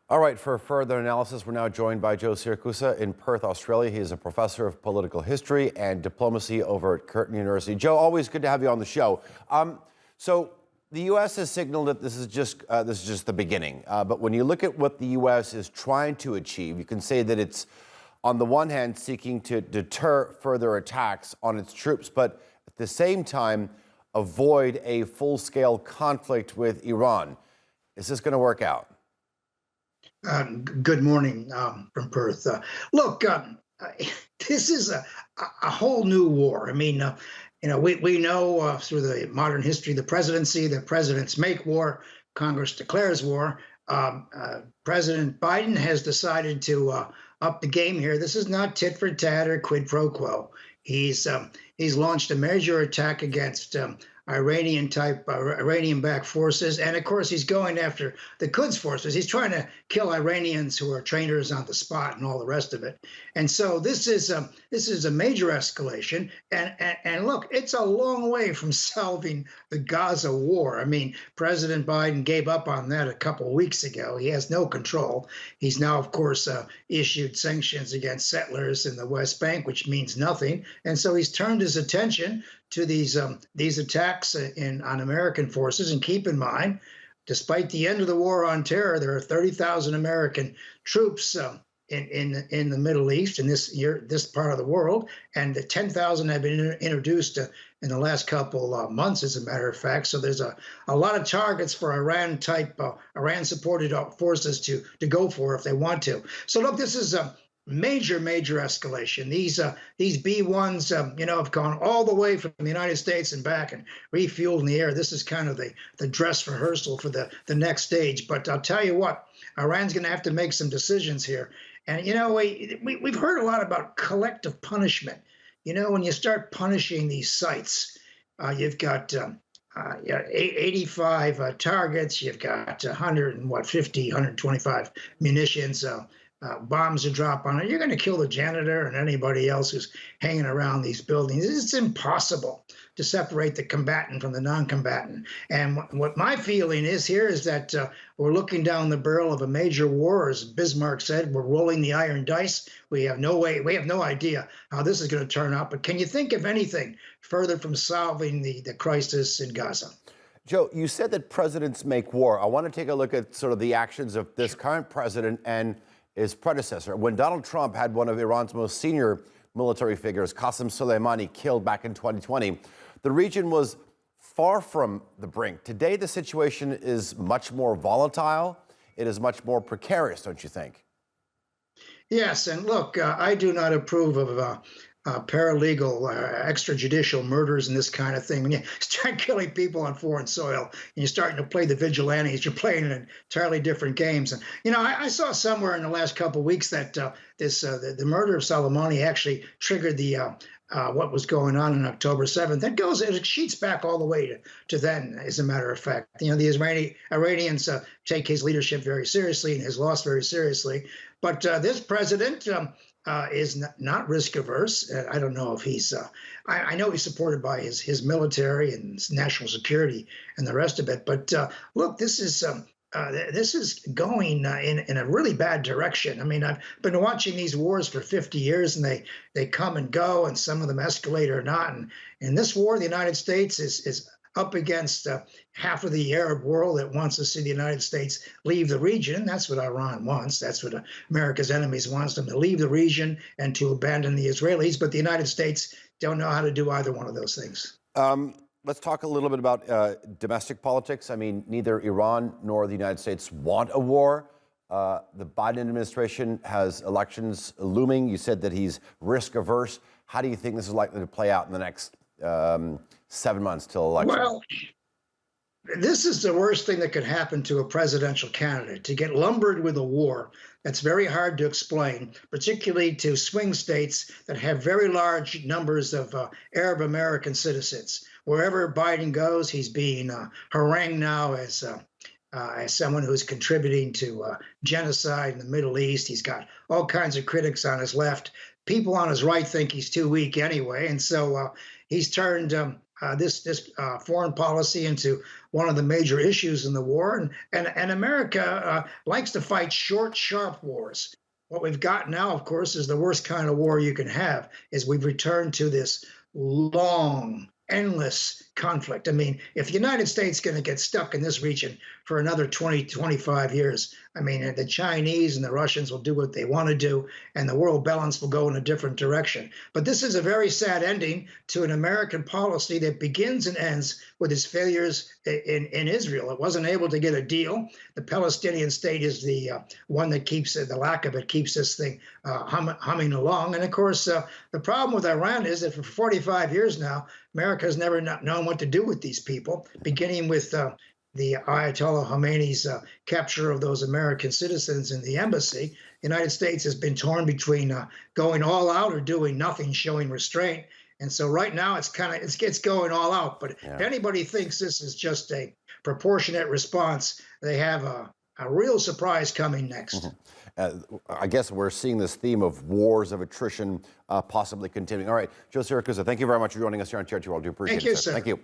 All right, for further analysis, we're now joined by Joe Siracusa in Perth, Australia. He is a professor of political history and diplomacy over at Curtin University. Joe, always good to have you on the show. So the U.S. has signaled that this is just the beginning. But when you look at what the U.S. is trying to achieve, you can say that it's, on the one hand, seeking to deter further attacks on its troops, but at the same time, avoid a full-scale conflict with Iran. Is this going to work out? Good morning from Perth. Look, this is a whole new war. I mean, we know through the modern history of the presidency that presidents make war, Congress declares war. President Biden has decided to up the game here. This is not tit for tat or quid pro quo. He's launched a major attack against Iranian-backed forces, and of course he's going after the Quds forces. He's trying to kill Iranians who are trainers on the spot and all the rest of it. And so this is a major escalation. And look, it's a long way from solving the Gaza war. I mean, President Biden gave up on that a couple of weeks ago. He has no control. He's now, of course, issued sanctions against settlers in the West Bank, which means nothing. And so he's turned his attention to these attacks on American forces. And keep in mind, despite the end of the war on terror, there are 30,000 American troops in the Middle East, in this part of the world, and the 10,000 have been introduced in the last couple months, as a matter of fact. So there's a lot of targets for Iran-supported forces to go for if they want to. So look, this is a major escalation. These B-1s, have gone all the way from the United States and back and refueled in the air. This is kind of the dress rehearsal for the next stage. But I'll tell you what, Iran's going to have to make some decisions here. And, we've heard a lot about collective punishment. When you start punishing these sites, you've got 85 targets, you've got 125 munitions. Bombs are dropped on it, you're going to kill the janitor and anybody else who's hanging around these buildings. It's impossible to separate the combatant from the non-combatant. And what my feeling is here is that we're looking down the barrel of a major war. As Bismarck said, we're rolling the iron dice. We have no idea how this is going to turn out. But can you think of anything further from solving the crisis in Gaza? Joe, you said that presidents make war. I want to take a look at sort of the actions of this current president and his predecessor. When Donald Trump had one of Iran's most senior military figures, Qasem Soleimani, killed back in 2020, the region was far from the brink. Today, the situation is much more volatile. It is much more precarious, don't you think? Yes, and look, I do not approve of paralegal, extrajudicial murders and this kind of thing. When you start killing people on foreign soil and you're starting to play the vigilantes, you're playing in entirely different games. And I saw somewhere in the last couple of weeks that the murder of Soleimani actually triggered the what was going on October 7th. It sheets back all the way to then, as a matter of fact. The Iranians take his leadership very seriously and his loss very seriously. But this president is not risk averse. I don't know if he's. I know he's supported by his military and his national security and the rest of it. But look, this is going in a really bad direction. I mean, I've been watching these wars for 50 years, and they come and go, and some of them escalate or not. And in this war, the United States is up against half of the Arab world that wants to see the United States leave the region. That's what Iran wants. That's what America's enemies wants them to leave the region and to abandon the Israelis. But the United States don't know how to do either one of those things. Let's talk a little bit about domestic politics. I mean, neither Iran nor the United States want a war. The Biden administration has elections looming. You said that he's risk averse. How do you think this is likely to play out in the next 7 months till election? Well, this is the worst thing that could happen to a presidential candidate, to get lumbered with a war that's very hard to explain, particularly to swing states that have very large numbers of Arab American citizens. Wherever Biden goes, he's being harangued now as someone who's contributing to genocide in the Middle East. He's got all kinds of critics on his left. People on his right think he's too weak anyway, and so he's turned this foreign policy into one of the major issues in the war. And America likes to fight short, sharp wars. What we've got now, of course, is the worst kind of war you can have, is we've returned to this long, endless conflict. I mean, if the United States is going to get stuck in this region for another 20, 25 years, I mean, the Chinese and the Russians will do what they want to do, and the world balance will go in a different direction. But this is a very sad ending to an American policy that begins and ends with its failures in Israel. It wasn't able to get a deal. The Palestinian state is the one that keeps the lack of it keeps this thing humming along. And of course, the problem with Iran is that for 45 years now, America has never known what to do with these people, beginning with the Ayatollah Khomeini's capture of those American citizens in the embassy. The United States has been torn between going all out or doing nothing, showing restraint. And so right now it's going all out. But if anybody thinks this is just a proportionate response, they have a real surprise coming next. I guess we're seeing this theme of wars of attrition possibly continuing. All right, Joe Siracusa, thank you very much for joining us here on Chair 2 World. We appreciate it, sir. Thank you.